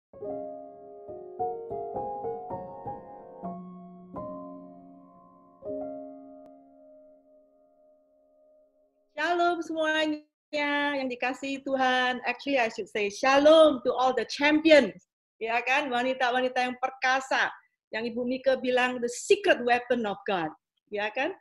Shalom semuanya yang dikasihi Tuhan. Actually, I should say shalom to all the champions. Ya kan, wanita-wanita yang perkasa. Yang Ibu Mika bilang the secret weapon of God. Ya kan,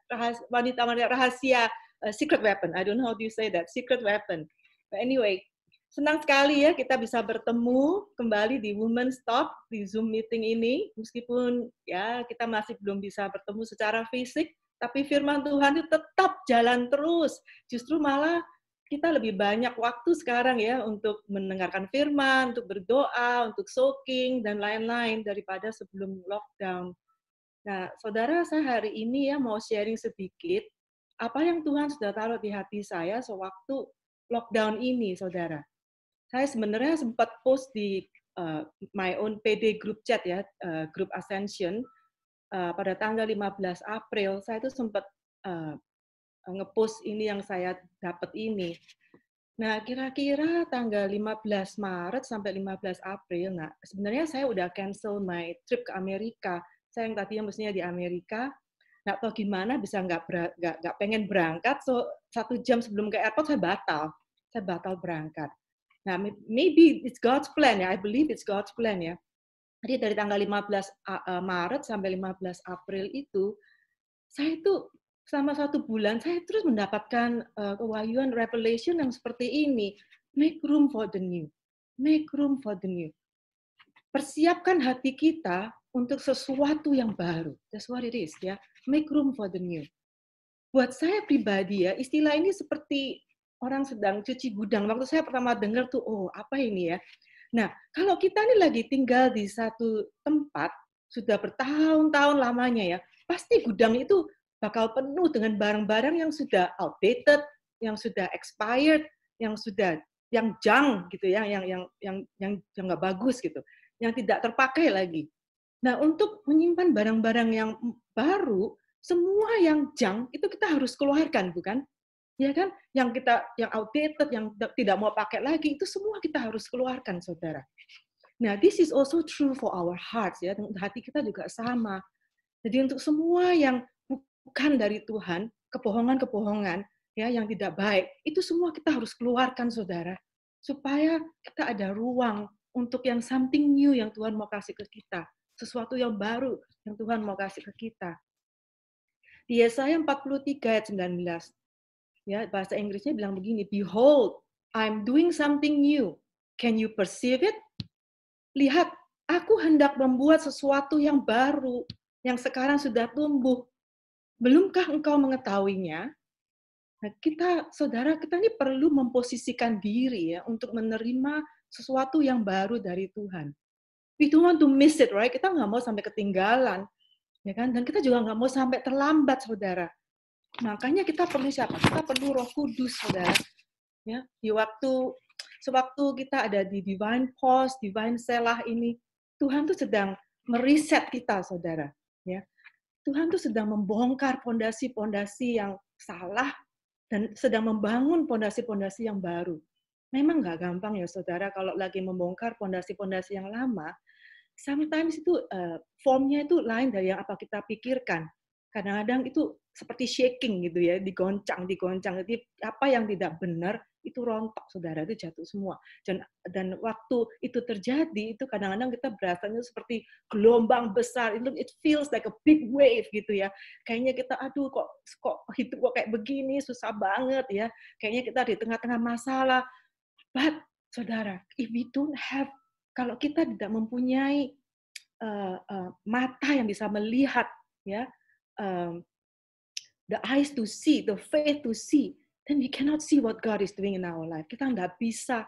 wanita-wanita rahasia, secret weapon. I don't know how do you say that, secret weapon. But anyway, senang sekali ya kita bisa bertemu kembali di Women's Talk, di Zoom meeting ini. Meskipun ya kita masih belum bisa bertemu secara fisik, tapi firman Tuhan itu tetap jalan terus. Justru malah kita lebih banyak waktu sekarang ya untuk mendengarkan firman, untuk berdoa, untuk soaking, dan lain-lain daripada sebelum lockdown. Nah, saudara, saya hari ini ya mau sharing sedikit apa yang Tuhan sudah taruh di hati saya sewaktu lockdown ini, saudara. Saya sebenarnya sempat post di my own PD group chat ya, Group Ascension, pada tanggal 15 April, saya itu sempat ngepost ini yang saya dapat ini. Nah, kira-kira tanggal 15 Maret sampai 15 April, nah sebenarnya saya udah cancel my trip ke Amerika. Saya yang tadinya mestinya di Amerika, nggak tahu gimana bisa nggak pengen berangkat, so 1 jam sebelum ke airport saya batal berangkat. Nah, maybe it's God's plan ya, I believe it's God's plan ya. Jadi dari tanggal 15 Maret sampai 15 April itu, saya itu selama 1 bulan, saya terus mendapatkan kewahyuan revelation yang seperti ini. Make room for the new. Make room for the new. Persiapkan hati kita untuk sesuatu yang baru. That's what it is ya. Make room for the new. Buat saya pribadi ya, istilah ini seperti orang sedang cuci gudang. Waktu saya pertama dengar tuh, oh apa ini ya? Nah, kalau kita ini lagi tinggal di satu tempat, sudah bertahun-tahun lamanya ya, pasti gudang itu bakal penuh dengan barang-barang yang sudah outdated, yang sudah expired, yang junk gitu ya, yang nggak bagus gitu, yang tidak terpakai lagi. Nah, untuk menyimpan barang-barang yang baru, semua yang junk itu kita harus keluarkan, bukan? Ya kan, yang outdated, yang tidak mau pakai lagi, itu semua kita harus keluarkan, saudara. Nah, this is also true for our hearts ya, hati kita juga sama. Jadi untuk semua yang bukan dari Tuhan, kebohongan-kebohongan ya yang tidak baik, itu semua kita harus keluarkan, saudara, supaya kita ada ruang untuk yang something new yang Tuhan mau kasih ke kita, sesuatu yang baru yang Tuhan mau kasih ke kita. Di Yesaya 43 ayat 19. Ya, bahasa Inggrisnya bilang begini, behold, I'm doing something new. Can you perceive it? Lihat, aku hendak membuat sesuatu yang baru, yang sekarang sudah tumbuh. Belumkah engkau mengetahuinya? Nah, saudara, kita ini perlu memposisikan diri ya untuk menerima sesuatu yang baru dari Tuhan. We don't want to miss it, right? Kita nggak mau sampai ketinggalan, ya kan? Dan kita juga nggak mau sampai terlambat, saudara. Makanya kita perlu siapa? Kita perlu Roh Kudus, saudara. Ya, sewaktu kita ada di divine pause, divine selah ini, Tuhan tuh sedang meriset kita, saudara. Ya, Tuhan tuh sedang membongkar pondasi-pondasi yang salah dan sedang membangun pondasi-pondasi yang baru. Memang nggak gampang ya, saudara, kalau lagi membongkar pondasi-pondasi yang lama. Sometimes itu formnya itu lain dari yang apa kita pikirkan. Kadang-kadang itu seperti shaking gitu ya, digoncang. Jadi apa yang tidak benar itu rontok, saudara, itu jatuh semua. Dan waktu itu terjadi, itu kadang-kadang kita berasanya seperti gelombang besar. It feels like a big wave gitu ya. Kayaknya kita, aduh kok hidup kok kayak begini, susah banget ya. Kayaknya kita di tengah-tengah masalah. But, saudara, if we don't have, kalau kita tidak mempunyai mata yang bisa melihat, ya, the eyes to see, the faith to see, then we cannot see what God is doing in our life. Kita nggak bisa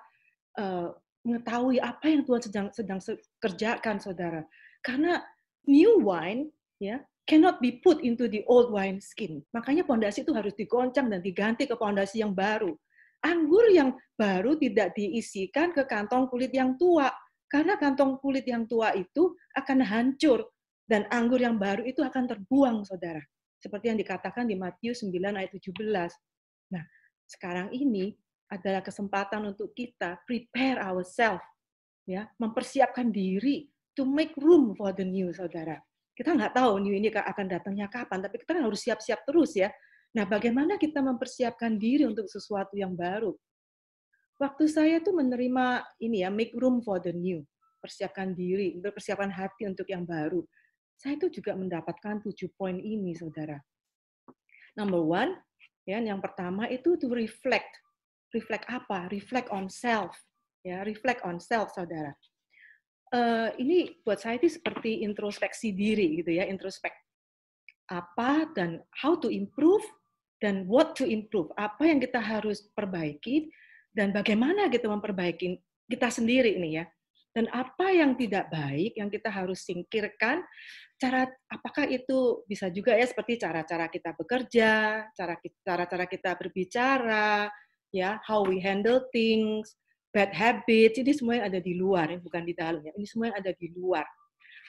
mengetahui apa yang Tuhan sedang kerjakan, saudara. Karena new wine, ya, cannot be put into the old wine skin. Makanya pondasi itu harus digoncang dan diganti ke pondasi yang baru. Anggur yang baru tidak diisikan ke kantong kulit yang tua, karena kantong kulit yang tua itu akan hancur, dan anggur yang baru itu akan terbuang, saudara. Seperti yang dikatakan di Matius 9 ayat 17. Nah, sekarang ini adalah kesempatan untuk kita prepare ourselves. ya, mempersiapkan diri to make room for the new, saudara. Kita nggak tahu new ini akan datangnya kapan, tapi kita harus siap-siap terus ya. Nah, bagaimana kita mempersiapkan diri untuk sesuatu yang baru? Waktu saya tuh menerima ini ya, make room for the new, persiapkan diri, persiapkan hati untuk yang baru. Saya itu juga mendapatkan 7 poin ini, saudara. Number one, ya, yang pertama itu to reflect. Reflect apa? Reflect on self. Ya, reflect on self, saudara. Ini buat saya itu seperti introspeksi diri gitu ya, introspek apa dan how to improve dan what to improve, apa yang kita harus perbaiki dan bagaimana kita memperbaiki kita sendiri ini ya, dan apa yang tidak baik yang kita harus singkirkan, apakah itu bisa juga ya seperti cara-cara kita bekerja, cara-cara kita berbicara, ya, how we handle things, bad habits, ini semua yang ada di luar, bukan di dalamnya. Ini semua yang ada di luar.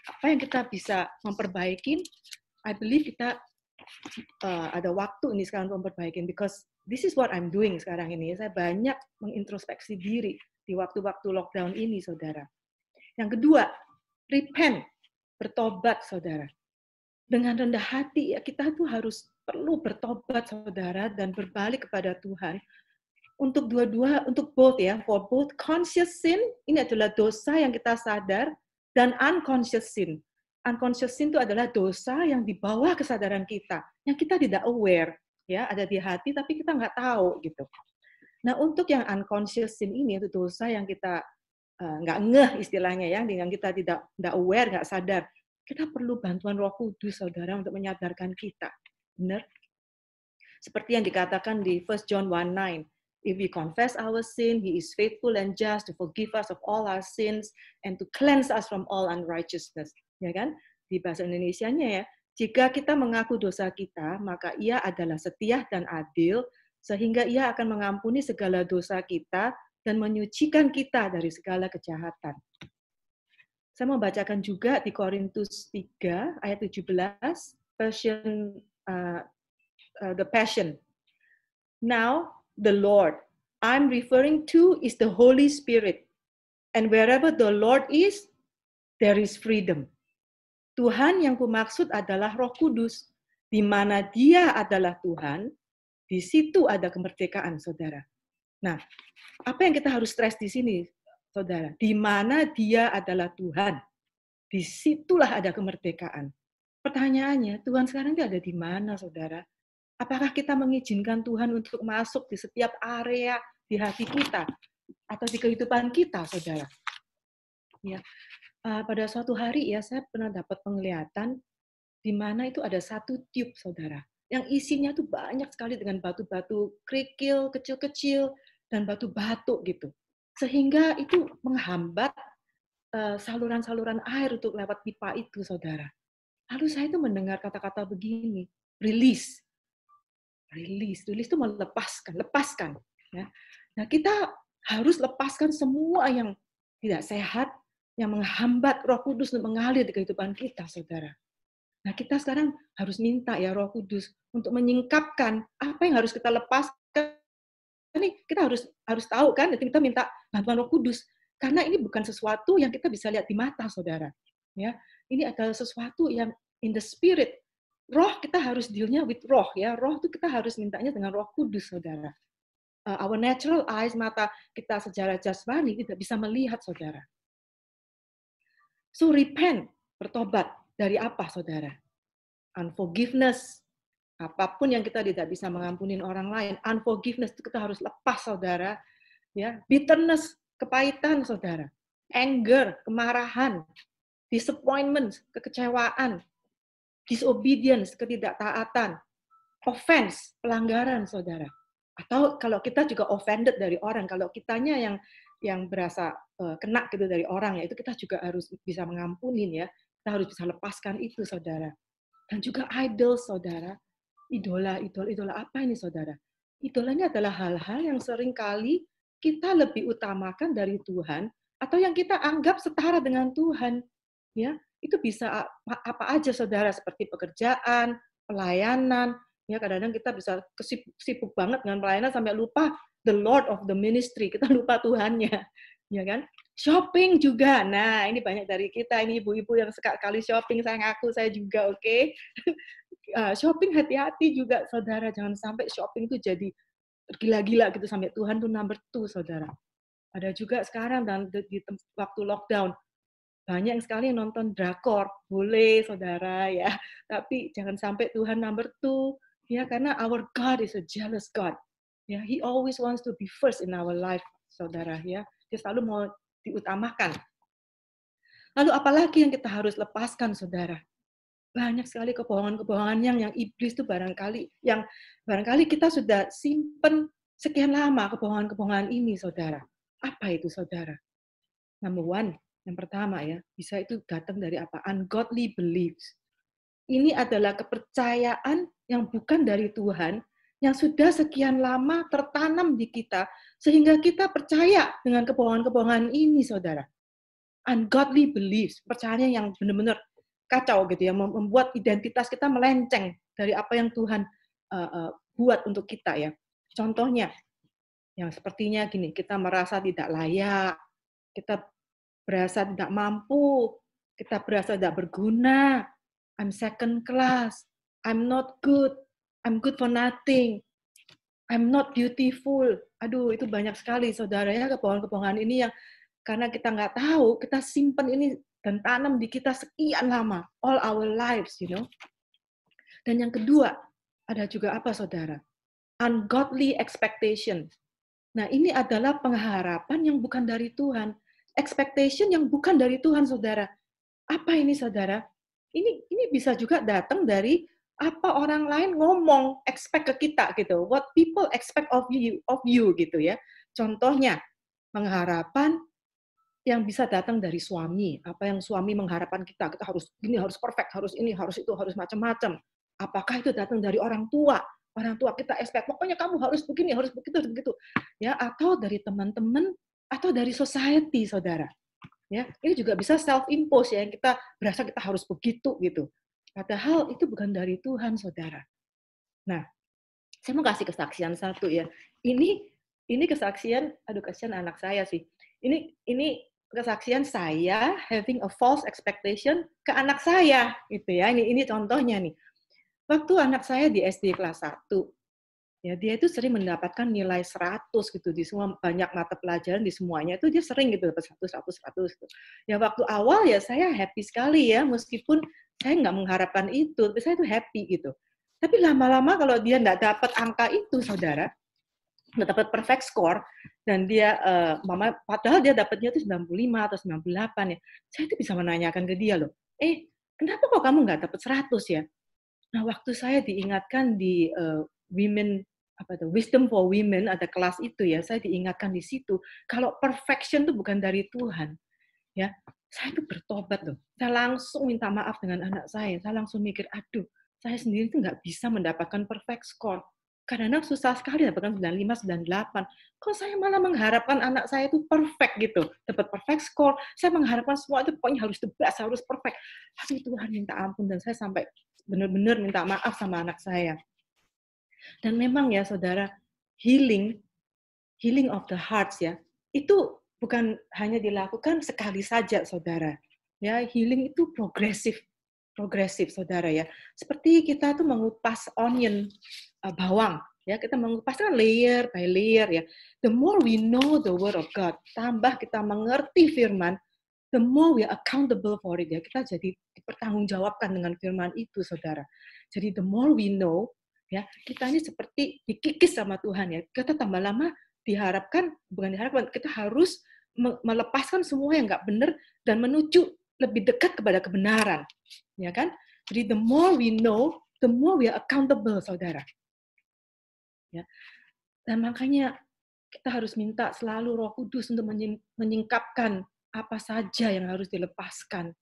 Apa yang kita bisa memperbaiki, I believe kita ada waktu ini sekarang untuk memperbaiki, because this is what I'm doing sekarang ini. Saya banyak mengintrospeksi diri di waktu-waktu lockdown ini, saudara. Yang kedua, repent, bertobat, saudara. Dengan rendah hati, ya, kita tuh perlu bertobat, saudara, dan berbalik kepada Tuhan. Untuk dua-dua, untuk both ya, for both conscious sin, ini adalah dosa yang kita sadar, dan unconscious sin. Unconscious sin itu adalah dosa yang di bawah kesadaran kita, yang kita tidak aware, ya, ada di hati tapi kita nggak tahu gitu. Nah, untuk yang unconscious sin ini itu dosa yang kita nggak ngeh istilahnya ya, yang kita tidak aware, nggak sadar. Kita perlu bantuan Roh Kudus, saudara, untuk menyadarkan kita. Benar? Seperti yang dikatakan di 1 John 1:9. If we confess our sin, He is faithful and just to forgive us of all our sins and to cleanse us from all unrighteousness. Ya kan? Di bahasa Indonesianya ya, jika kita mengaku dosa kita, maka Ia adalah setia dan adil, sehingga Ia akan mengampuni segala dosa kita dan menyucikan kita dari segala kejahatan. Saya mau bacakan juga di Korintus 3 ayat 17, the Passion. Now, the Lord I'm referring to is the Holy Spirit. And wherever the Lord is, there is freedom. Tuhan yang kumaksud adalah Roh Kudus. Di mana Dia adalah Tuhan, di situ ada kemerdekaan, saudara. Nah, apa yang kita harus stress di sini, saudara? Di mana Dia adalah Tuhan, disitulah ada kemerdekaan. Pertanyaannya, Tuhan sekarang itu ada di mana, saudara? Apakah kita mengizinkan Tuhan untuk masuk di setiap area di hati kita atau di kehidupan kita, saudara? Ya, pada suatu hari ya saya pernah dapat penglihatan di mana itu ada satu tube, saudara, yang isinya tuh banyak sekali dengan batu-batu kerikil kecil-kecil dan batu-batu gitu, sehingga itu menghambat saluran-saluran air untuk lewat pipa itu, saudara. Lalu saya itu mendengar kata-kata begini, release. Rilis itu lepaskan. Ya. Nah, kita harus lepaskan semua yang tidak sehat, yang menghambat Roh Kudus untuk mengalir di kehidupan kita, saudara. Nah, kita sekarang harus minta ya Roh Kudus untuk menyingkapkan apa yang harus kita lepaskan. Ini kita harus tahu kan, jadi kita minta bantuan Roh Kudus, karena ini bukan sesuatu yang kita bisa lihat di mata, saudara. Ya, ini adalah sesuatu yang in the spirit. Roh kita harus deal-nya with roh ya. Roh itu kita harus mintanya dengan Roh Kudus, saudara. Our natural eyes, mata kita secara jasmani tidak bisa melihat, saudara. So repent, bertobat dari apa, saudara? Unforgiveness. Apapun yang kita tidak bisa mengampuni orang lain, unforgiveness itu kita harus lepas, saudara. Ya, bitterness, kepahitan, saudara. Anger, kemarahan, disappointment, kekecewaan, disobedience, ketidaktaatan, offense, pelanggaran, saudara. Atau kalau kita juga offended dari orang, kalau kitanya yang berasa kena gitu dari orang, ya itu kita juga harus bisa mengampuni ya. Kita harus bisa lepaskan itu, saudara. Dan juga idol, saudara. Idola apa ini, saudara? Idola ini adalah hal-hal yang sering kali kita lebih utamakan dari Tuhan, atau yang kita anggap setara dengan Tuhan. Ya, itu bisa apa aja, saudara, seperti pekerjaan, pelayanan. Ya, kadang-kadang kita bisa sibuk banget dengan pelayanan sampai lupa the Lord of the ministry, kita lupa Tuhannya, ya kan? Shopping juga. Nah, ini banyak dari kita, ini ibu-ibu yang sekali shopping, saya ngaku, saya juga, oke. Shopping hati-hati juga, saudara. Jangan sampai shopping itu jadi gila-gila gitu, sampai Tuhan tuh number 2, saudara. Ada juga sekarang dan di waktu lockdown, banyak sekali yang nonton drakor. Boleh, saudara, ya. Tapi jangan sampai Tuhan number 2, ya, karena our God is a jealous God. Ya, He always wants to be first in our life, saudara, ya. Dia selalu mau diutamakan. Lalu apalagi yang kita harus lepaskan, saudara? Banyak sekali kebohongan-kebohongan yang iblis itu barangkali kita sudah simpen sekian lama kebohongan-kebohongan ini, saudara. Apa itu, saudara? Number one, yang pertama ya, bisa itu datang dari apa? Ungodly beliefs. Ini adalah kepercayaan yang bukan dari Tuhan, yang sudah sekian lama tertanam di kita, sehingga kita percaya dengan kebohongan-kebohongan ini, saudara. Ungodly beliefs, percayaan yang benar-benar kacau gitu ya, membuat identitas kita melenceng dari apa yang Tuhan buat untuk kita ya. Contohnya, yang sepertinya gini, kita merasa tidak layak, kita berasa tidak mampu, kita berasa tidak berguna, I'm second class, I'm not good, I'm good for nothing, I'm not beautiful. Aduh, itu banyak sekali, saudara ya, kebohongan-kebohongan ini yang karena kita nggak tahu, kita simpan ini dan tanam di kita sekian lama, all our lives, you know. Dan yang kedua, ada juga apa, saudara? Ungodly expectation. Nah, ini adalah pengharapan yang bukan dari Tuhan. Expectation yang bukan dari Tuhan, saudara. Apa ini, saudara? Ini bisa juga datang dari apa orang lain ngomong, expect ke kita gitu. What people expect of you gitu ya. Contohnya, pengharapan yang bisa datang dari suami. Apa yang suami mengharapkan kita harus gini, harus perfect, harus ini, harus itu, harus macam-macam. Apakah itu datang dari orang tua? Orang tua kita expect, pokoknya kamu harus begini, harus begitu. Ya, atau dari teman-teman, atau dari society, saudara. Ya, ini juga bisa self-impose ya, yang kita berasa kita harus begitu gitu. Padahal itu bukan dari Tuhan, saudara. Nah, saya mau kasih kesaksian satu ya. Ini kesaksian, aduh kasihan anak saya sih. Ini kesaksian saya having a false expectation ke anak saya gitu ya. Ini contohnya nih. Waktu anak saya di SD kelas 1, ya dia itu sering mendapatkan nilai 100 gitu di semua banyak mata pelajaran di semuanya itu dia sering gitu dapat 100 gitu. Ya waktu awal ya saya happy sekali ya meskipun saya nggak mengharapkan itu, tapi saya tuh happy gitu. Tapi lama-lama kalau dia nggak dapat angka itu, saudara, nggak dapat perfect score dan dia mama padahal dia dapatnya itu 95 atau 98 ya. Saya itu bisa menanyakan ke dia loh, kenapa kok kamu nggak dapat 100 ya? Nah, waktu saya diingatkan di women wisdom for women ada kelas itu ya, saya diingatkan di situ kalau perfection itu bukan dari Tuhan. Ya, saya itu bertobat loh. Saya langsung minta maaf dengan anak saya. Saya langsung mikir, aduh, saya sendiri itu nggak bisa mendapatkan perfect score. Kadang-kadang susah sekali dapatkan 95, 98. Kok saya malah mengharapkan anak saya itu perfect gitu. Dapat perfect score. Saya mengharapkan semua itu pokoknya harus the best, harus perfect. Aduh Tuhan minta ampun. Dan saya sampai benar-benar minta maaf sama anak saya. Dan memang ya saudara, healing of the hearts ya, itu bukan hanya dilakukan sekali saja saudara. Ya, healing itu progresif saudara ya. Seperti kita tuh mengupas onion, bawang ya, kita mengupas kan layer by layer ya. The more we know the word of God, tambah kita mengerti firman, the more we are accountable for it ya. Kita jadi dipertanggungjawabkan dengan firman itu saudara. Jadi the more we know ya, kita ini seperti dikikis sama Tuhan ya. Kita tambah lama bukan diharapkan, kita harus melepaskan semua yang nggak benar dan menuju lebih dekat kepada kebenaran, ya kan? Jadi the more we know, the more we are accountable, saudara. Ya, dan makanya kita harus minta selalu Roh Kudus untuk menyingkapkan apa saja yang harus dilepaskan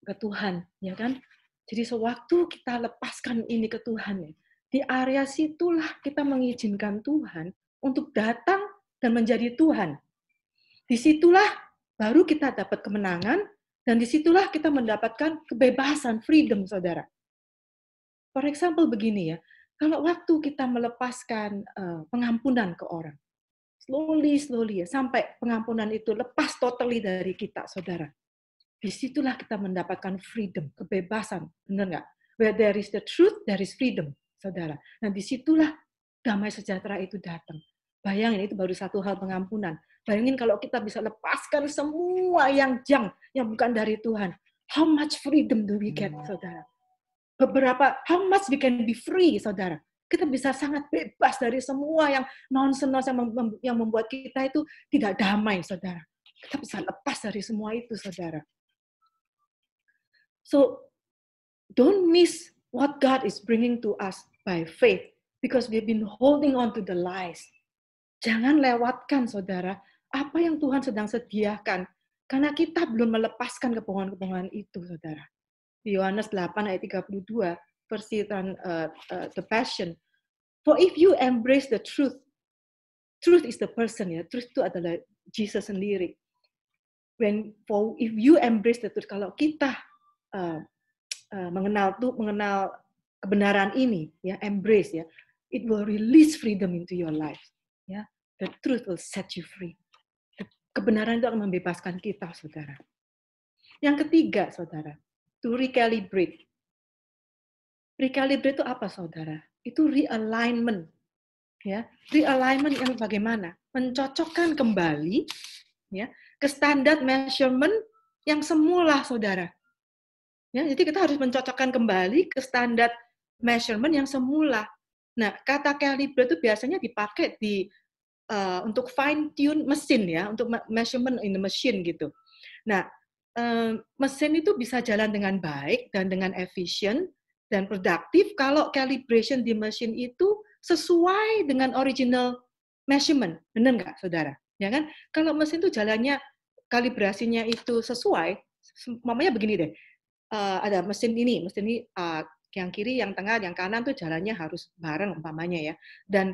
ke Tuhan, ya kan? Jadi sewaktu kita lepaskan ini ke Tuhan, ya, di area situlah kita mengizinkan Tuhan untuk datang dan menjadi Tuhan. Disitulah baru kita dapat kemenangan, dan disitulah kita mendapatkan kebebasan, freedom, saudara. For example begini ya, kalau waktu kita melepaskan pengampunan ke orang, slowly ya, sampai pengampunan itu lepas totally dari kita, saudara. Disitulah kita mendapatkan freedom, kebebasan, benar nggak? Where there is the truth, there is freedom, saudara. Nah, disitulah damai sejahtera itu datang. Bayangin, itu baru satu hal pengampunan. Bayangin kalau kita bisa lepaskan semua yang junk, yang bukan dari Tuhan. How much freedom do we get, saudara? How much we can be free, saudara. Kita bisa sangat bebas dari semua yang nonsense yang membuat kita itu tidak damai, saudara. Kita bisa lepas dari semua itu, saudara. So, don't miss what God is bringing to us by faith, because we've been holding on to the lies. Jangan lewatkan, saudara, apa yang Tuhan sedang sediakan, karena kita belum melepaskan kebohongan-kebohongan itu, saudara. Di Yohanes 8 ayat 32, versi The Passion. For if you embrace the truth, truth is the person, ya. Truth itu adalah Jesus sendiri. If you embrace the truth, kalau kita mengenal kebenaran ini, ya, embrace, ya, it will release freedom into your life. Ya, the truth will set you free. Kebenaran itu akan membebaskan kita, saudara. Yang ketiga, saudara, to recalibrate. Recalibrate itu apa, saudara? Itu realignment. Ya, realignment yang bagaimana? Mencocokkan kembali, ya, ke standar measurement yang semula, saudara. Ya, jadi kita harus mencocokkan kembali ke standar measurement yang semula. Nah, kata calibrate itu biasanya dipakai untuk fine tune mesin, ya, untuk measurement in the machine gitu. Nah, mesin itu bisa jalan dengan baik dan dengan efisien dan produktif kalau calibration di mesin itu sesuai dengan original measurement. Benar nggak, saudara? Ya kan? Kalau mesin itu jalannya, kalibrasinya itu sesuai, mamanya begini deh, ada mesin ini yang kiri, yang tengah, yang kanan tuh jalannya harus bareng umpamanya, ya. Dan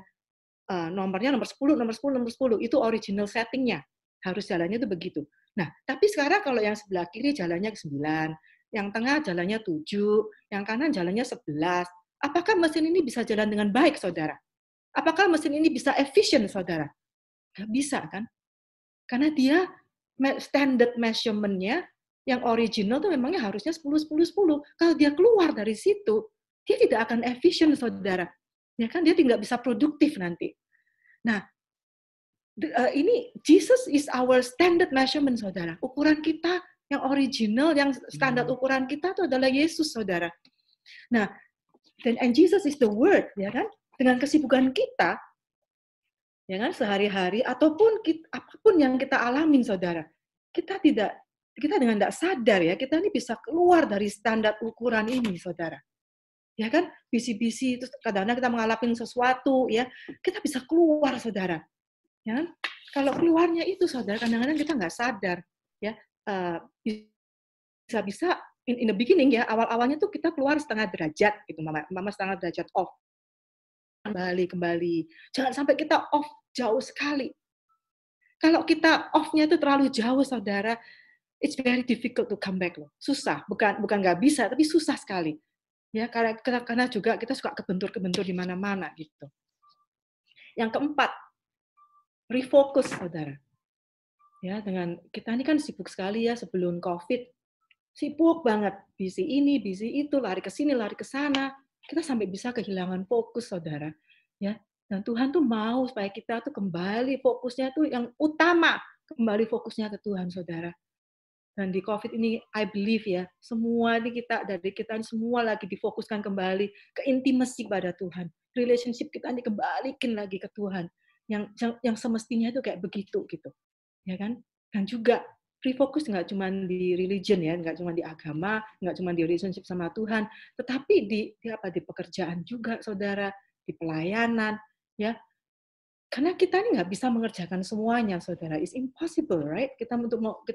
nomornya nomor 10, itu original settingnya. Harus jalannya itu begitu. Nah, tapi sekarang kalau yang sebelah kiri jalannya 9, yang tengah jalannya 7, yang kanan jalannya 11. Apakah mesin ini bisa jalan dengan baik, saudara? Apakah mesin ini bisa efisien, saudara? Nggak bisa, kan? Karena dia standard measurement-nya yang original tuh memangnya harusnya 10, 10, 10. Kalau dia keluar dari situ, dia tidak akan efisien, saudara. Ya kan, dia tidak bisa produktif nanti. Nah, ini Jesus is our standard measurement, saudara. Ukuran kita yang original, yang standar ukuran kita itu adalah Yesus, saudara. Nah, and Jesus is the Word, ya kan? Dengan kesibukan kita, ya kan, sehari-hari ataupun apapun yang kita alamin, saudara, kita dengan tidak sadar, ya, kita ini bisa keluar dari standar ukuran ini, saudara. Ya kan, bisi-bisi, terus kadang-kadang kita mengalami sesuatu, ya, kita bisa keluar, saudara. Ya, kalau keluarnya itu, saudara, kadang-kadang kita nggak sadar, ya, bisa-bisa in the beginning, ya, awal-awalnya tuh kita keluar setengah derajat, gitu, mama setengah derajat off, kembali, jangan sampai kita off jauh sekali. Kalau kita off-nya itu terlalu jauh, saudara, it's very difficult to come back, loh, susah, bukan nggak bisa, tapi susah sekali. Ya, karena juga kita suka kebentur di mana-mana gitu. Yang keempat, refocus, saudara. Ya, dengan kita ini kan sibuk sekali, ya, sebelum COVID. Sibuk banget, busy ini, busy itu, lari ke sini, lari ke sana. Kita sampai bisa kehilangan fokus, saudara. Ya, dan Tuhan tuh mau supaya kita tuh kembali fokusnya tuh yang utama, kembali fokusnya ke Tuhan, saudara. Dan di COVID ini, I believe, ya, semua ini dari kita semua lagi difokuskan kembali ke intimacy pada Tuhan. Relationship kita ini kembalikan lagi ke Tuhan. Yang semestinya itu kayak begitu, gitu. Ya kan? Dan juga refocus nggak cuma di religion, ya, nggak cuma di agama, nggak cuma di relationship sama Tuhan, tetapi di pekerjaan juga, saudara, di pelayanan, ya. Karena kita ini nggak bisa mengerjakan semuanya, saudara. It's impossible, right? Kita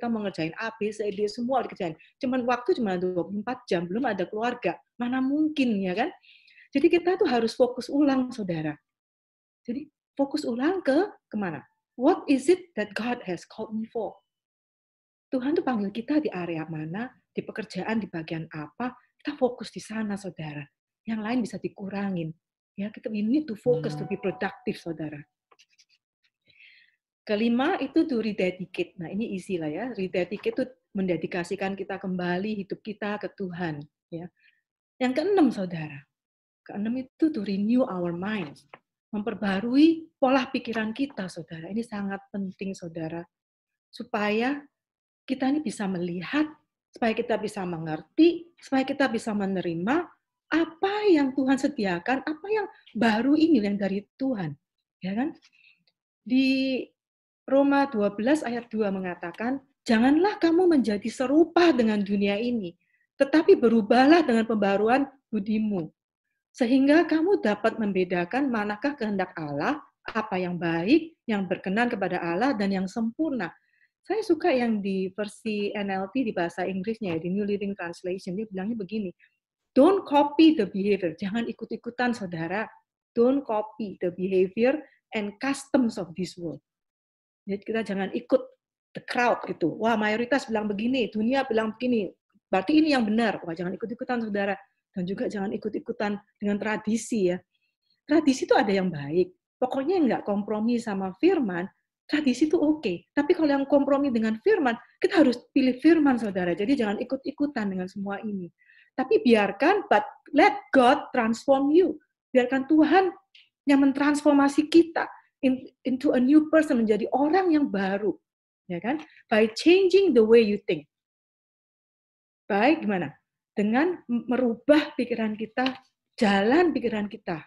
mengerjain A, B, C, D, semua dikerjain. Waktu cuma 24 jam, belum ada keluarga. Mana mungkin, ya kan? Jadi kita tuh harus fokus ulang, saudara. Jadi fokus ulang kemana? What is it that God has called me for? Tuhan tuh panggil kita di area mana, di pekerjaan, di bagian apa, kita fokus di sana, saudara. Yang lain bisa dikurangin. Ya, we need to focus to be productive, saudara. Kelima itu to rededicate. Nah, ini easy lah ya. Rededicate itu mendedikasikan kita kembali hidup kita ke Tuhan. Ya. Yang keenam, saudara. Keenam itu to renew our minds. Memperbarui pola pikiran kita, saudara. Ini sangat penting, saudara. Supaya kita ini bisa melihat, supaya kita bisa mengerti, supaya kita bisa menerima apa yang Tuhan sediakan, apa yang baru ini yang dari Tuhan. Ya kan? Di Roma 12 ayat 2 mengatakan, janganlah kamu menjadi serupa dengan dunia ini, tetapi berubahlah dengan pembaruan budimu, sehingga kamu dapat membedakan manakah kehendak Allah, apa yang baik, yang berkenan kepada Allah, dan yang sempurna. Saya suka yang di versi NLT di bahasa Inggrisnya, di New Living Translation, dia bilangnya begini, don't copy the behavior, jangan ikut-ikutan saudara, don't copy the behavior and customs of this world. Jadi kita jangan ikut the crowd gitu. Wah, mayoritas bilang begini, dunia bilang begini. Berarti ini yang benar. Wah, jangan ikut-ikutan, saudara. Dan juga jangan ikut-ikutan dengan tradisi ya. Tradisi itu ada yang baik. Pokoknya nggak kompromi sama firman, tradisi itu oke. Tapi kalau yang kompromi dengan firman, kita harus pilih firman, saudara. Jadi jangan ikut-ikutan dengan semua ini. Tapi biarkan, but let God transform you. Biarkan Tuhan yang mentransformasi kita into a new person, menjadi orang yang baru, ya kan? By changing the way you think. Baik, gimana? Dengan merubah pikiran kita, jalan pikiran kita,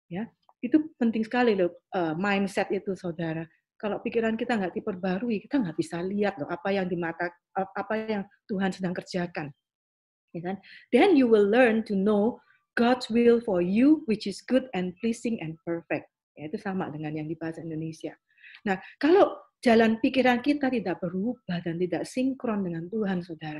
ya. Itu penting sekali loh, mindset itu, saudara. Kalau pikiran kita nggak diperbarui, kita nggak bisa lihat loh apa yang di mata, apa yang Tuhan sedang kerjakan, ya kan? Then you will learn to know God's will for you, which is good and pleasing and perfect. Ya, itu sama dengan yang di bahasa Indonesia. Nah, kalau jalan pikiran kita tidak berubah dan tidak sinkron dengan Tuhan, saudara,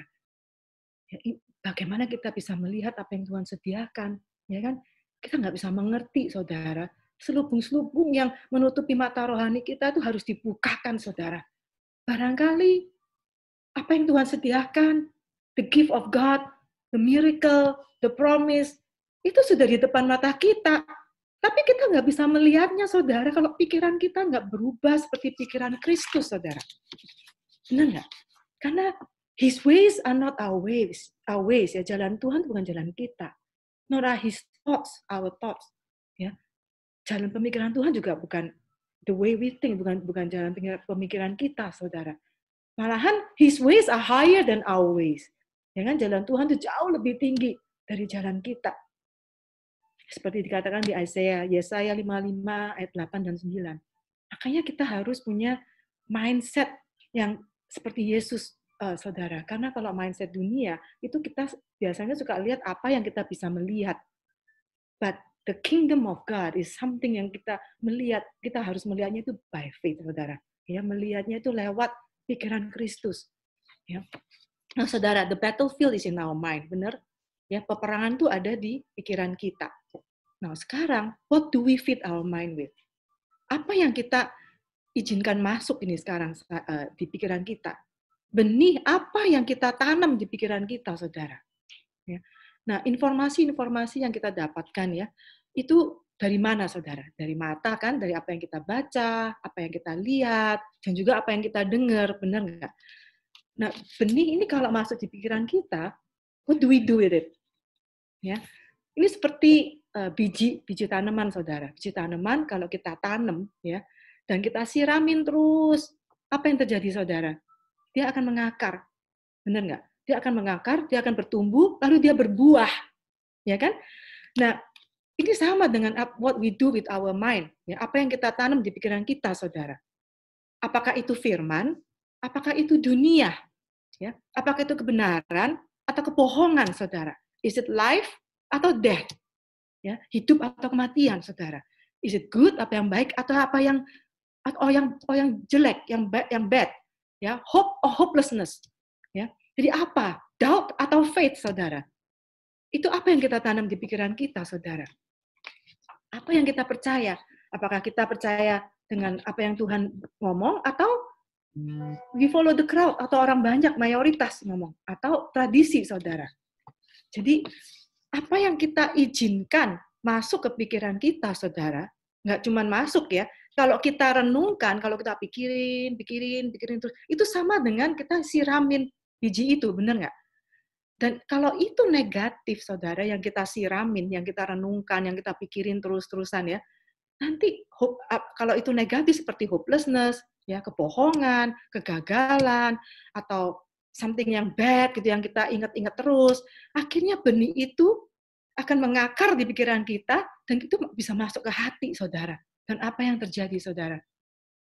ya, bagaimana kita bisa melihat apa yang Tuhan sediakan? Ya kan? Kita nggak bisa mengerti, saudara. Selubung-selubung yang menutupi mata rohani kita itu harus dibukakan, saudara. Barangkali apa yang Tuhan sediakan, the gift of God, the miracle, the promise, itu sudah di depan mata kita. Tapi kita nggak bisa melihatnya, saudara, kalau pikiran kita nggak berubah seperti pikiran Kristus, saudara. Benar nggak? Karena His ways are not our ways. Our ways, ya, jalan Tuhan bukan jalan kita. Nor are His thoughts, our thoughts. Ya. Jalan pemikiran Tuhan juga bukan the way we think, bukan jalan pemikiran kita, saudara. Malahan His ways are higher than our ways. Ya kan? Jalan Tuhan itu jauh lebih tinggi dari jalan kita. Seperti dikatakan di Yesaya 55 ayat 8 dan 9. Makanya kita harus punya mindset yang seperti Yesus, saudara. Karena kalau mindset dunia, itu kita biasanya suka lihat apa yang kita bisa melihat. But the kingdom of God is something yang kita melihat, kita harus melihatnya itu by faith, saudara. Ya, melihatnya itu lewat pikiran Kristus. Ya. Nah, saudara, the battlefield is in our mind, benar? Ya, peperangan itu ada di pikiran kita. Nah, sekarang, what do we feed our mind with? Apa yang kita izinkan masuk ini sekarang di pikiran kita? Benih apa yang kita tanam di pikiran kita, saudara? Ya. Nah, informasi-informasi yang kita dapatkan ya, itu dari mana, saudara? Dari mata kan, dari apa yang kita baca, apa yang kita lihat, dan juga apa yang kita dengar, benar nggak? Nah, benih ini kalau masuk di pikiran kita, what do we do with it? Ya, ini seperti biji tanaman, saudara. Biji tanaman kalau kita tanam ya, dan kita siramin terus, apa yang terjadi, saudara? Dia akan mengakar, benar nggak? Dia akan mengakar, dia akan bertumbuh, lalu dia berbuah, ya kan? Nah, ini sama dengan what we do with our mind, ya. Apa yang kita tanam di pikiran kita, saudara? Apakah itu firman? Apakah itu dunia? Ya, apakah itu kebenaran atau kebohongan, saudara? Is it life atau death? Ya, hidup atau kematian, saudara? Is it good, apa yang baik, atau apa yang jelek, yang bad? Ya, hope or hopelessness. Ya, jadi apa? Doubt atau faith, saudara? Itu apa yang kita tanam di pikiran kita, saudara? Apa yang kita percaya? Apakah kita percaya dengan apa yang Tuhan ngomong, atau we follow the crowd, atau orang banyak, mayoritas ngomong, atau tradisi, saudara? Jadi, apa yang kita izinkan masuk ke pikiran kita, saudara, nggak cuma masuk ya, Kalau kita renungkan, kalau kita pikirin terus, itu sama dengan kita siramin biji itu, benar nggak? Dan kalau itu negatif, saudara, yang kita siramin, yang kita renungkan, yang kita pikirin terus-terusan ya, nanti kalau itu negatif seperti hopelessness, ya kebohongan, kegagalan, atau something yang bad gitu yang kita ingat-ingat terus, akhirnya benih itu akan mengakar di pikiran kita dan itu bisa masuk ke hati, saudara. Dan apa yang terjadi, saudara?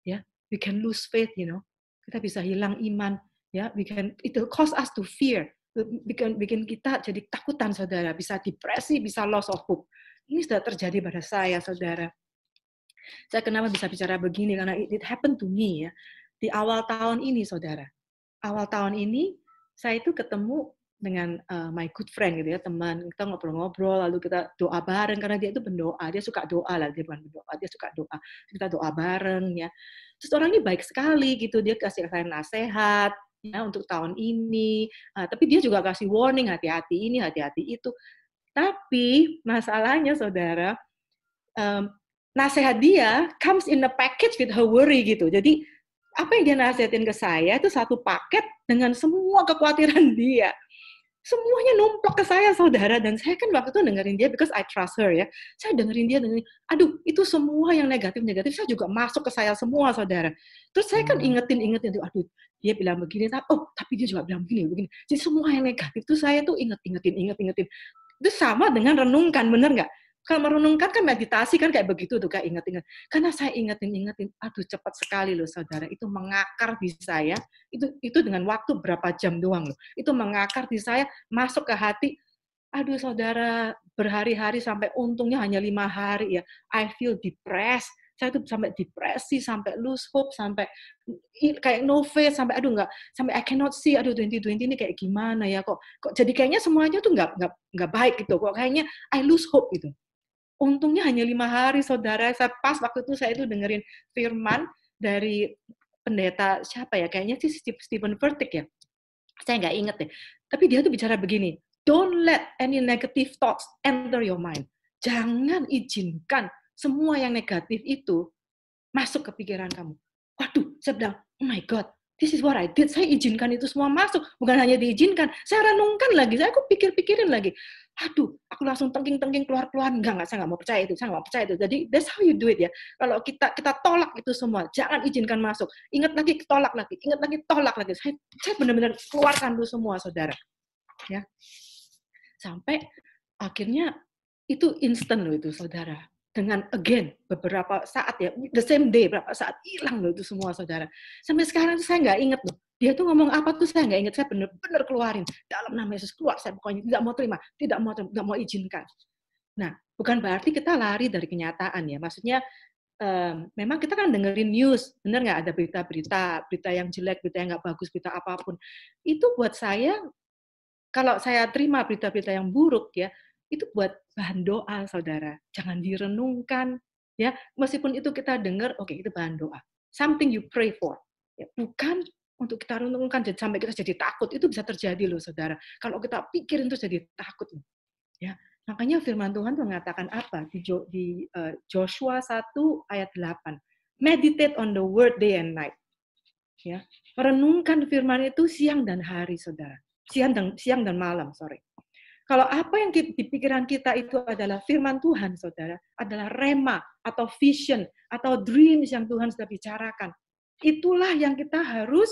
Ya, we can lose faith, Kita bisa hilang iman, ya. It will cause us to fear. Bikin kita jadi takutan, saudara. Bisa depresi, bisa loss of hope. Ini sudah terjadi pada saya, saudara. Saya kenapa bisa bicara begini? Karena it happened to me, ya. Di awal tahun ini, saudara. Awal tahun ini, saya itu ketemu dengan my good friend gitu ya, teman. Kita ngobrol-ngobrol, lalu kita doa bareng karena dia itu pendoa, dia suka doa lah, dia bukan berdoa, dia suka doa. Kita doa bareng ya. Terus orang ini baik sekali gitu, dia kasih saya nasihat ya untuk tahun ini. Tapi dia juga kasih warning, hati-hati ini, hati-hati itu. Tapi masalahnya, saudara, nasihat dia comes in a package with her worry gitu. Jadi apa yang dia nasihatin ke saya itu satu paket dengan semua kekhawatiran dia. Semuanya numplok ke saya, saudara. Dan saya kan waktu itu dengerin dia, because I trust her ya. Saya dengerin dia, aduh, itu semua yang negatif-negatif, saya juga masuk ke saya semua, saudara. Terus saya kan ingetin, aduh, dia bilang begini, tapi dia juga bilang begini. Jadi semua yang negatif itu saya tuh ingetin. Itu sama dengan renungkan, bener nggak? Kalau merenungkan kan meditasi kan kayak begitu tuh, kayak inget-inget. Karena saya ingetin, aduh cepat sekali loh, saudara. Itu mengakar di saya. Itu dengan waktu berapa jam doang loh. Itu mengakar di saya, masuk ke hati. Aduh, saudara, berhari-hari sampai untungnya hanya 5 hari ya. I feel depressed. Saya tuh sampai depresi, sampai lose hope, sampai kayak no faith, sampai aduh nggak, sampai I cannot see, aduh 2020 ini kayak gimana ya, kok jadi kayaknya semuanya tuh nggak baik gitu, kok kayaknya I lose hope gitu. Untungnya hanya 5 hari, saudara. Saya pas waktu itu saya itu dengerin firman dari pendeta siapa ya? Kayaknya sih Stephen Furtick ya. Saya nggak inget deh. Tapi dia tuh bicara begini, don't let any negative thoughts enter your mind. Jangan izinkan semua yang negatif itu masuk ke pikiran kamu. Waduh, saya bilang, oh my God, this is what I did. Saya izinkan itu semua masuk. Bukan hanya diizinkan, saya renungkan lagi. Aku pikir-pikirin lagi. Aduh, aku langsung tengking-tengking keluar-keluar. Enggak, saya nggak mau percaya itu. Saya nggak mau percaya itu. Jadi, that's how you do it ya. Kalau kita tolak itu semua, jangan izinkan masuk. Ingat lagi, tolak lagi. Ingat lagi, tolak lagi. Saya benar-benar keluarkan dulu semua, saudara. Ya. Sampai akhirnya itu instan loh itu, saudara. Dengan again beberapa saat ya, the same day, berapa saat hilang loh itu semua, saudara. Sampai sekarang saya nggak inget loh. Dia tuh ngomong apa tuh saya nggak inget. Saya benar-benar keluarin dalam nama Yesus, keluar. Saya pokoknya tidak mau terima, tidak mau izinkan. Nah, bukan berarti kita lari dari kenyataan ya. Maksudnya memang kita kan dengerin news, benar nggak, ada berita yang jelek, berita yang nggak bagus, berita apapun. Itu buat saya, kalau saya terima berita-berita yang buruk ya, itu buat bahan doa, saudara. Jangan direnungkan, ya. Meskipun itu kita dengar, oke, itu bahan doa. Something you pray for. Ya, bukan untuk kita renungkan sampai kita jadi takut. Itu bisa terjadi loh, saudara. Kalau kita pikirin terus jadi takut. Ya, makanya firman Tuhan tuh mengatakan apa? Di Joshua 1 ayat 8. Meditate on the word day and night. Ya, merenungkan firman itu siang dan hari, saudara. Siang dan malam, sorry. Kalau apa yang di pikiran kita itu adalah firman Tuhan, saudara, adalah rema atau vision atau dreams yang Tuhan sudah bicarakan. Itulah yang kita harus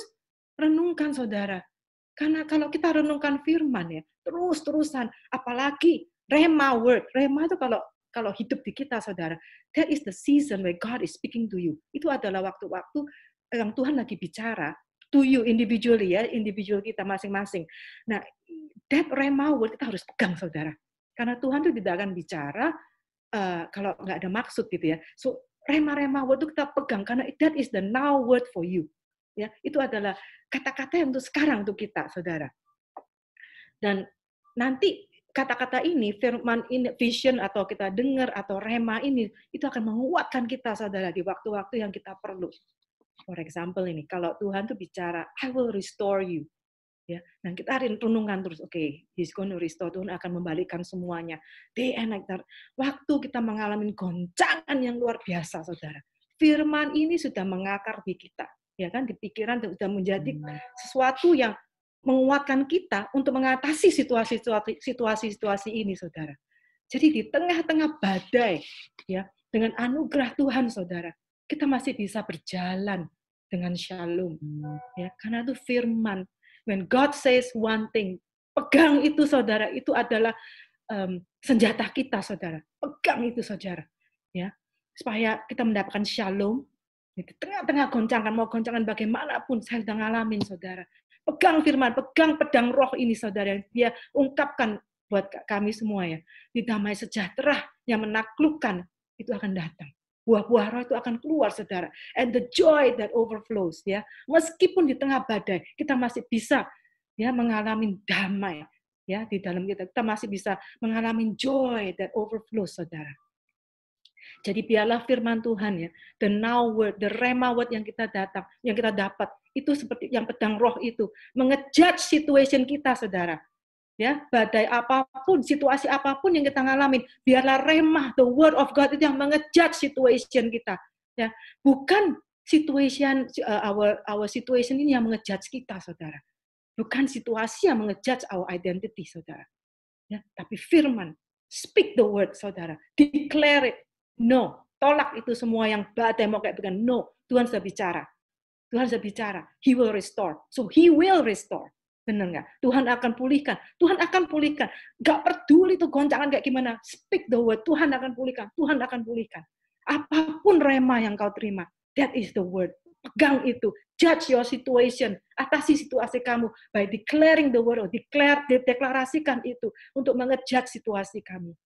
renungkan, saudara. Karena kalau kita renungkan firman ya, terus-terusan, apalagi rema word. Rema itu kalau hidup di kita, saudara, that is the season where God is speaking to you. Itu adalah waktu-waktu yang Tuhan lagi bicara to you individually ya, individual kita masing-masing. Nah, that rema word kita harus pegang, saudara. Karena Tuhan itu tidak akan bicara kalau nggak ada maksud gitu ya. So, rema word itu kita pegang karena that is the now word for you. Ya, itu adalah kata-kata yang untuk sekarang untuk kita, saudara. Dan nanti kata-kata ini, firman ini, vision atau kita dengar atau rema ini, itu akan menguatkan kita, saudara, di waktu-waktu yang kita perlu. For example ini, kalau Tuhan tuh bicara, I will restore you. Ya, dan kita renungkan terus, okay, He's going to restore, Tuhan akan membalikkan semuanya. Day and night. Waktu kita mengalami goncangan yang luar biasa, saudara, firman ini sudah mengakar di kita, ya kan, di pikiran, dan sudah menjadi sesuatu yang menguatkan kita untuk mengatasi situasi ini, saudara. Jadi di tengah-tengah badai, ya, dengan anugerah Tuhan, saudara, kita masih bisa berjalan dengan shalom, ya, karena itu firman. When God says one thing, pegang itu, saudara, itu adalah senjata kita, saudara. Pegang itu, saudara, ya, supaya kita mendapatkan shalom di tengah-tengah goncangan, mau goncangan bagaimanapun. Saya sudah ngalamin, saudara. Pegang firman, pegang pedang roh ini, saudara, yang dia ungkapkan buat kami semua, ya. Di damai sejahtera yang menaklukkan itu akan datang. Buah-buah roh itu akan keluar, saudara. And the joy that overflows, ya. Meskipun di tengah badai, kita masih bisa, ya, mengalami damai, ya, di dalam kita masih bisa mengalami joy that overflows, saudara. Jadi biarlah firman Tuhan, ya, the now word, the rema word yang kita dapat, itu seperti yang pedang roh itu mengejudge situation kita, saudara. Ya, badai apapun, situasi apapun yang kita ngalamin, biarlah rema, the word of God itu yang mengejudge situation kita. Ya, bukan situation our situation ini yang mengejudge kita, saudara. Bukan situasi yang mengejudge our identity, saudara. Ya, tapi firman, speak the word, saudara. Declare it. No, tolak itu semua yang badai mau kayak begini. No, Tuhan sudah bicara. Tuhan sudah bicara. He will restore. So He will restore. Benar nggak? Tuhan akan pulihkan. Tuhan akan pulihkan. Nggak peduli itu goncangan kayak gimana. Speak the word. Tuhan akan pulihkan. Tuhan akan pulihkan. Apapun rema yang kau terima, that is the word. Pegang itu. Judge your situation. Atasi situasi kamu by declaring the word. Deklarasikan itu untuk mengejudge situasi kamu.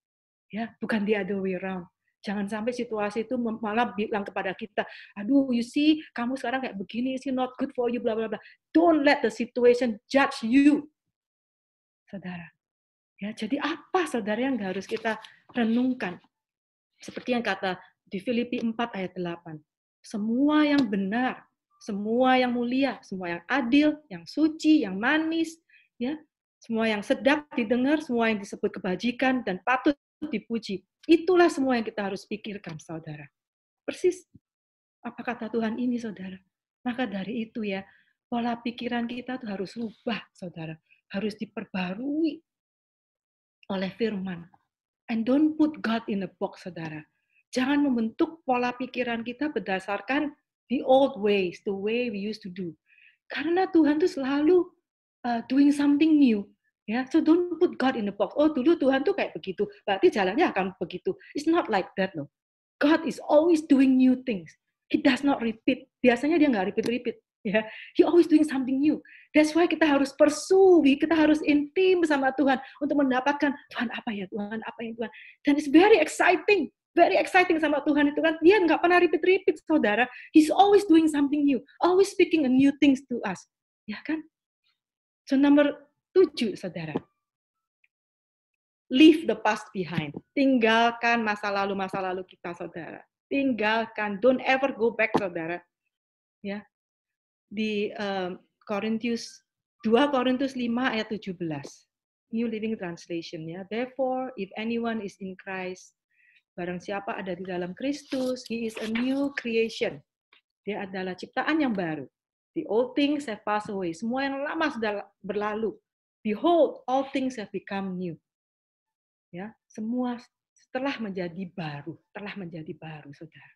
Ya, bukan the other way around. Jangan sampai situasi itu malah bilang kepada kita, aduh, you see, kamu sekarang kayak begini, sih not good for you, bla bla bla. Don't let the situation judge you, saudara. Ya, jadi apa, saudara, yang harus kita renungkan? Seperti yang kata di Filipi 4 ayat 8. Semua yang benar, semua yang mulia, semua yang adil, yang suci, yang manis, ya, semua yang sedap didengar, semua yang disebut kebajikan dan patut dipuji. Itulah semua yang kita harus pikirkan, saudara. Persis apa kata Tuhan ini, saudara. Maka dari itu, ya, pola pikiran kita tuh harus rubah, saudara. Harus diperbarui oleh firman. And don't put God in a box, saudara. Jangan membentuk pola pikiran kita berdasarkan the old ways, the way we used to do. Karena Tuhan tuh selalu doing something new. Ya, so don't put God in a box. Oh, dulu Tuhan tuh kayak begitu, berarti jalannya akan begitu. It's not like that, loh. God is always doing new things. He does not repeat. Biasanya dia nggak repeat. Ya, He always doing something new. That's why kita harus pursue, kita harus intim sama Tuhan untuk mendapatkan Tuhan apa ya Tuhan, apa ya Tuhan. Dan it's very exciting sama Tuhan itu kan. Dia nggak pernah repeat, saudara. He's always doing something new, always speaking a new things to us. Ya kan? So nomor 7, saudara. Leave the past behind. Tinggalkan masa lalu kita, saudara. Tinggalkan. Don't ever go back, saudara. Ya. Di 2 Korintus 5 ayat 17. New Living Translation, ya. Therefore, if anyone is in Christ, barang siapa ada di dalam Kristus, he is a new creation. Dia adalah ciptaan yang baru. The old things have passed away. Semua yang lama sudah berlalu. Behold, all things have become new. Ya, semua telah menjadi baru, saudara.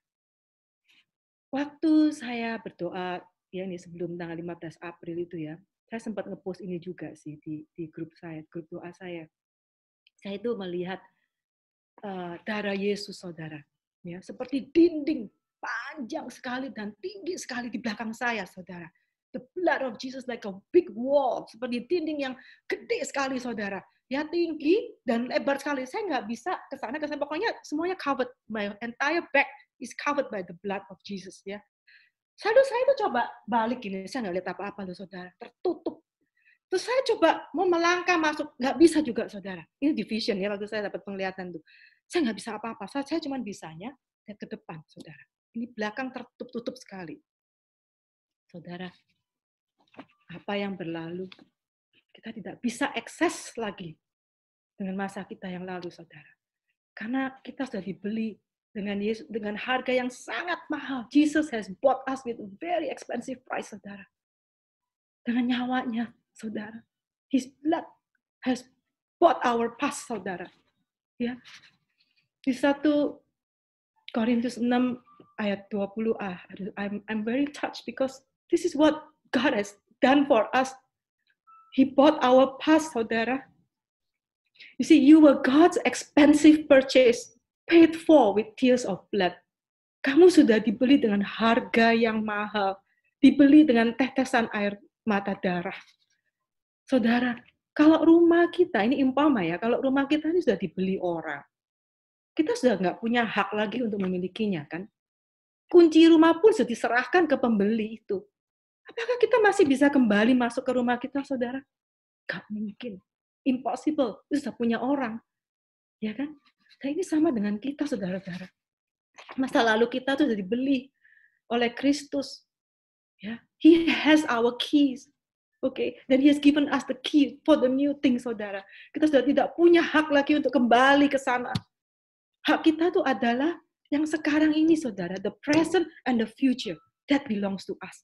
Waktu saya berdoa, ya, ini sebelum tanggal 15 April itu, ya, saya sempat ngepost ini juga sih di grup saya, grup doa saya. Saya itu melihat darah Yesus, saudara, ya, seperti dinding panjang sekali dan tinggi sekali di belakang saya, saudara. The blood of Jesus like a big wall, seperti dinding yang gede sekali, saudara. Ya, tinggi dan lebar sekali. Saya nggak bisa ke sana, pokoknya semuanya covered. My entire back is covered by the blood of Jesus, ya. Saya itu coba balik gini, saya nggak lihat apa-apa loh, saudara. Tertutup. Terus saya coba mau melangkah masuk, nggak bisa juga, saudara. Ini division, ya, waktu saya dapat penglihatan tuh. Saya nggak bisa apa-apa. Saya cuma bisanya ke depan, saudara. Ini belakang tertutup sekali. Saudara, apa yang berlalu, kita tidak bisa akses lagi dengan masa kita yang lalu, saudara. Karena kita sudah dibeli Dengan Yesus, dengan harga yang sangat mahal. Jesus has bought us with a very expensive price, saudara. Dengan nyawanya, saudara. His blood has bought our past, saudara. Ya. Di 1 Korintus 6 ayat 20a, I'm very touched because this is what God has done for us. He bought our past, saudara. You see, you were God's expensive purchase, paid for with tears of blood. Kamu sudah dibeli dengan harga yang mahal, dibeli dengan tetesan air mata darah. Saudara, kalau rumah kita, ini umpama ya, kalau rumah kita ini sudah dibeli orang, kita sudah nggak punya hak lagi untuk memilikinya, kan? Kunci rumah pun sudah diserahkan ke pembeli itu. Apakah kita masih bisa kembali masuk ke rumah kita, saudara? Gak mungkin. Impossible. Itu sudah punya orang. Ya kan? Nah, ini sama dengan kita, saudara-saudara. Masa lalu kita tuh sudah dibeli oleh Kristus. Ya, He has our keys. Oke, dan He has given us the key for the new thing, saudara. Kita sudah tidak punya hak lagi untuk kembali ke sana. Hak kita itu adalah yang sekarang ini, saudara, the present and the future that belongs to us.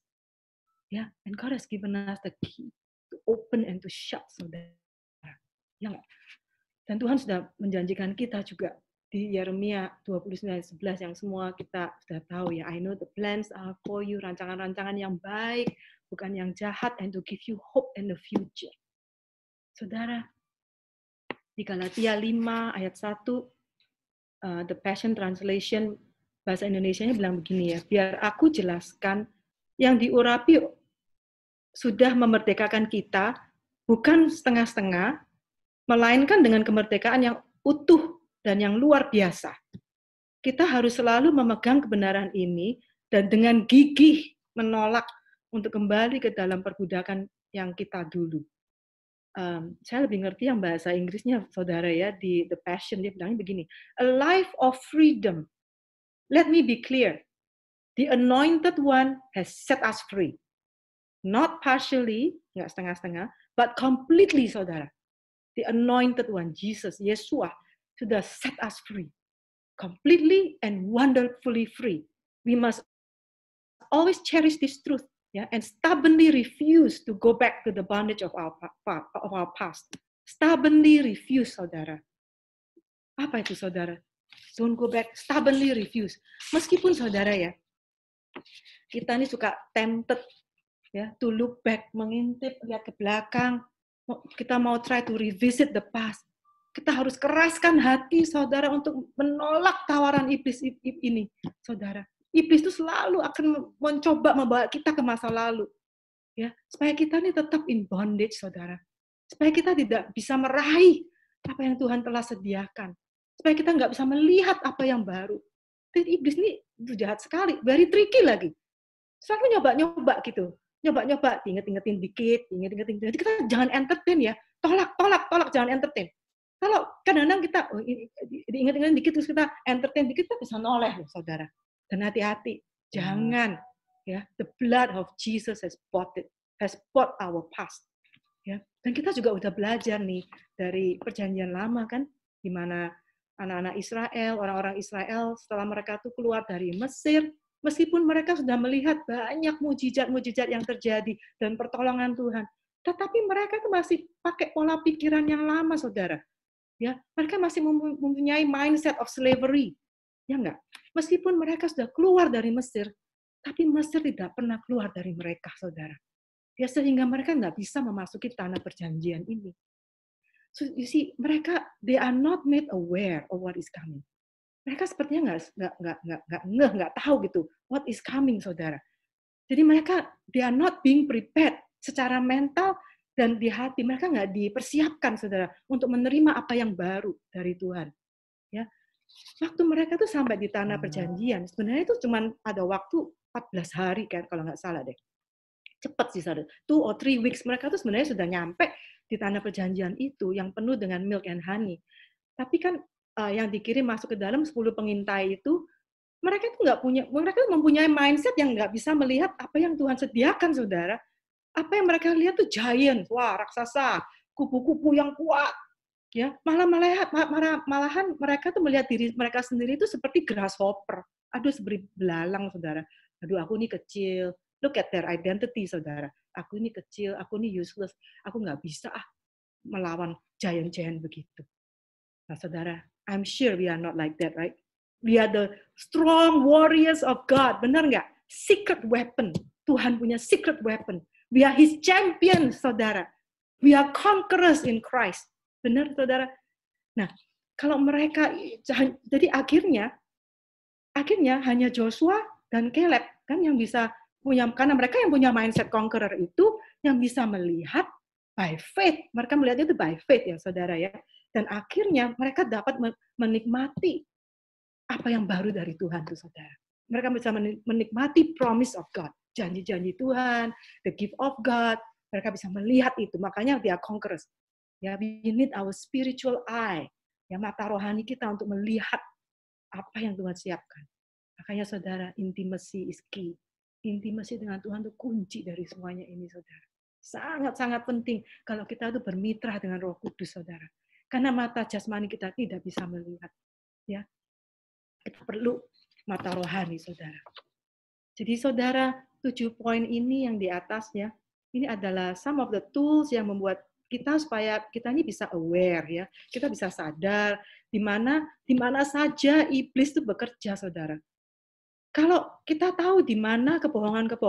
Ya, and God has given us the key to open and to shut, saudara. Ya enggak? Dan Tuhan sudah menjanjikan kita juga di Yeremia 29:11 yang semua kita sudah tahu ya. I know the plans are for you, rancangan-rancangan yang baik, bukan yang jahat, and to give you hope in the future. Saudara, di Galatia 5 ayat 1, the Passion Translation bahasa Indonesianya bilang begini ya, biar aku jelaskan, yang diurapi sudah memerdekakan kita, bukan setengah-setengah, melainkan dengan kemerdekaan yang utuh dan yang luar biasa. Kita harus selalu memegang kebenaran ini dan dengan gigih menolak untuk kembali ke dalam perbudakan yang kita dulu. Saya lebih ngerti yang bahasa Inggrisnya, saudara ya, di The Passion, dia bilangnya begini, a life of freedom. Let me be clear. The Anointed One has set us free. Not partially, nggak setengah-setengah, but completely, saudara. The Anointed One, Jesus, Yesua, sudah set us free. Completely and wonderfully free. We must always cherish this truth, ya, and stubbornly refuse to go back to the bondage of our past. Stubbornly refuse, saudara. Apa itu, saudara? Don't go back, stubbornly refuse. Meskipun, saudara ya, kita ini suka tempted, ya, to look back, mengintip, lihat ke belakang. Kita mau try to revisit the past. Kita harus keraskan hati, saudara, untuk menolak tawaran iblis ini, saudara. Iblis itu selalu akan mencoba membawa kita ke masa lalu, ya, supaya kita ini tetap in bondage, saudara. Supaya kita tidak bisa meraih apa yang Tuhan telah sediakan. Supaya kita nggak bisa melihat apa yang baru. Dan iblis ini jahat sekali, very tricky lagi. Selalu nyoba-nyoba gitu. Nyoba-nyoba, diinget-ingetin dikit. Jadi kita jangan entertain ya. Tolak, jangan entertain. Kalau kadang-kadang kita diinget-ingetin dikit, terus kita entertain dikit, kita bisa noleh, saudara. Dan hati-hati, jangan. Ya, the blood of Jesus has bought our past. Ya, dan kita juga udah belajar nih dari perjanjian lama kan, di mana anak-anak Israel, orang-orang Israel setelah mereka tuh keluar dari Mesir, meskipun mereka sudah melihat banyak mujizat-mujizat yang terjadi dan pertolongan Tuhan, tetapi mereka tuh masih pakai pola pikiran yang lama, saudara. Ya, mereka masih mempunyai mindset of slavery. Ya enggak? Meskipun mereka sudah keluar dari Mesir, tapi Mesir tidak pernah keluar dari mereka, saudara. Ya, sehingga mereka nggak bisa memasuki tanah perjanjian ini. So, you see, mereka, they are not made aware of what is coming. Mereka sepertinya nggak tahu gitu what is coming, saudara. Jadi mereka, they are not being prepared secara mental dan di hati. Mereka nggak dipersiapkan, saudara, untuk menerima apa yang baru dari Tuhan. Ya, waktu mereka tuh sampai di tanah perjanjian, sebenarnya itu cuma ada waktu 14 hari kan, kalau nggak salah deh. Cepat sih, saudara. 2 or 3 weeks mereka tuh sebenarnya sudah nyampe di tanah perjanjian itu yang penuh dengan milk and honey. Tapi kan yang dikirim masuk ke dalam 10 pengintai itu, mereka mempunyai mindset yang nggak bisa melihat apa yang Tuhan sediakan, saudara. Apa yang mereka lihat tuh giant, wah, raksasa, kupu-kupu yang kuat, Ya, malahan mereka tuh melihat diri mereka sendiri itu seperti grasshopper. Aduh, seperti belalang, saudara. Aduh, aku ini kecil. Look at their identity, saudara. Aku ini kecil, aku ini useless. Aku nggak bisa melawan giant-giant begitu. Nah, saudara, I'm sure we are not like that, right? We are the strong warriors of God. Benar nggak? Secret weapon. Tuhan punya secret weapon. We are His champion, saudara. We are conquerors in Christ. Benar, saudara? Nah, kalau mereka, jadi akhirnya hanya Joshua dan Caleb kan yang bisa punya, karena mereka yang punya mindset conqueror itu yang bisa melihat by faith. Mereka melihat itu by faith ya, saudara ya. Dan akhirnya mereka dapat menikmati apa yang baru dari Tuhan tuh, saudara. Mereka bisa menikmati promise of God, janji-janji Tuhan, the gift of God. Mereka bisa melihat itu, makanya they are conquerors. Ya, we need our spiritual eye, ya, mata rohani kita untuk melihat apa yang Tuhan siapkan. Makanya saudara, intimacy is key. Intimacy dengan Tuhan itu kunci dari semuanya ini, saudara. Sangat-sangat penting kalau kita itu bermitra dengan Roh Kudus, saudara. Karena mata jasmani kita tidak bisa melihat. Ya, kita perlu mata rohani, saudara. Jadi saudara, 7 poin ini yang di atasnya, ini adalah some of the tools yang membuat kita supaya kita ini bisa aware, ya, kita bisa sadar di mana saja iblis itu bekerja, saudara. Kalau kita tahu di mana kebohongan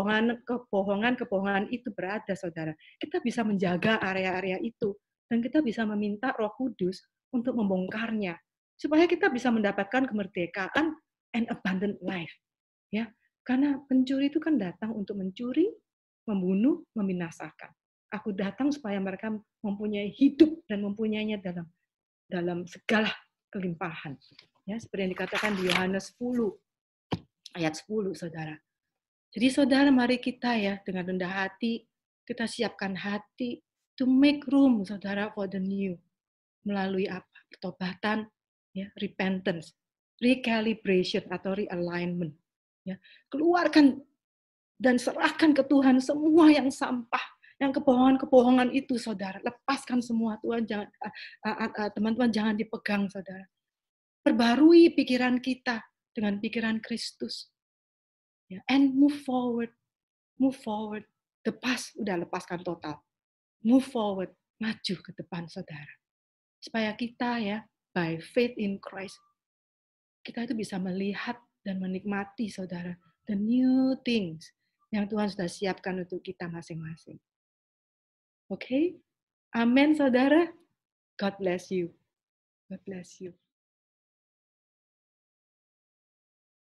itu berada, saudara, kita bisa menjaga area-area itu dan kita bisa meminta Roh Kudus untuk membongkarnya supaya kita bisa mendapatkan kemerdekaan and abundant life, ya. Karena pencuri itu kan datang untuk mencuri, membunuh, membinasakan. Aku datang supaya mereka mempunyai hidup dan mempunyainya dalam segala kelimpahan. Ya, seperti yang dikatakan di Yohanes 10 ayat 10, saudara. Jadi saudara, mari kita ya dengan rendah hati, kita siapkan hati to make room, saudara, for the new. Melalui apa? Pertobatan, ya, repentance, recalibration atau realignment. Ya, keluarkan dan serahkan ke Tuhan semua yang sampah, yang kebohongan-kebohongan itu, saudara. Lepaskan semua, Tuhan, jangan, teman-teman, jangan dipegang, saudara. Perbarui pikiran kita dengan pikiran Kristus. Ya, and move forward. The past udah lepaskan total. Move forward, maju ke depan, saudara. Supaya kita ya, by faith in Christ, kita itu bisa melihat dan menikmati, saudara, the new things yang Tuhan sudah siapkan untuk kita masing-masing. Oke? Amin, saudara. God bless you. God bless you.